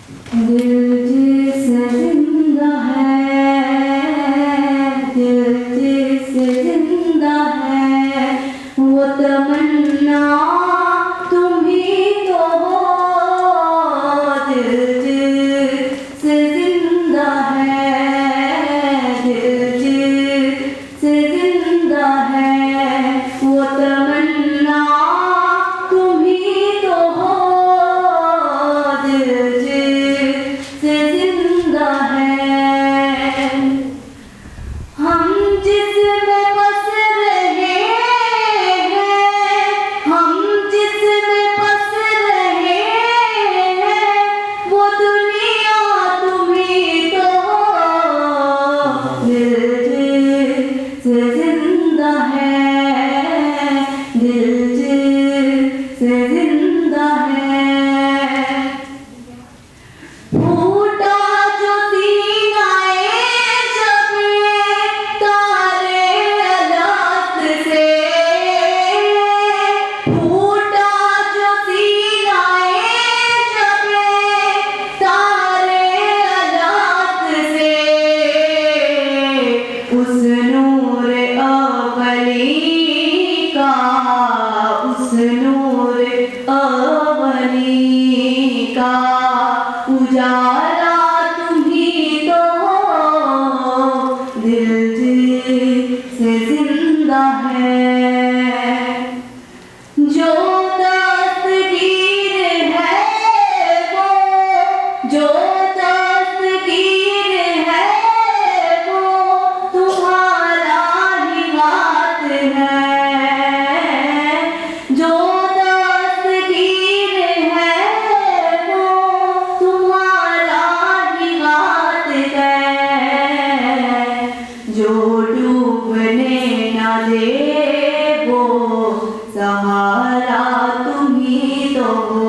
दिल जिससे जिंदा है, दिल जिससे जिंदा है, वो तमन्ना तुम ही तो हो। दिल जिससे जिंदा है, दिल जिससे जिंदा है, वो तमन्ना तुम ही तो हो। दिल जिससे जिंदा है, हम जिसमें बस रहे हैं, हम जिसमें बस रहे हैं, वो दुनिया तुम ही तो हो। दिल जिससे जिंदा है, दिल जिससे जिंदा है। फूटा जो सीनाए शबे तारे अलात से, फूटा जो सीनाए शबे तारे अलात से, उस नूर अवली का, उस नूर अवली का उजाला तुम ही तो हो। दिल जिससे जिंदा है, जो दस्तगीर है वो, जो दस्तगीर है वो तुम्हारा ही हाथ है। जो दस्तगीर है वो तुम्हारा ही हाथ है। जो डूबने न दे वो सहारा तुम ही तो हो।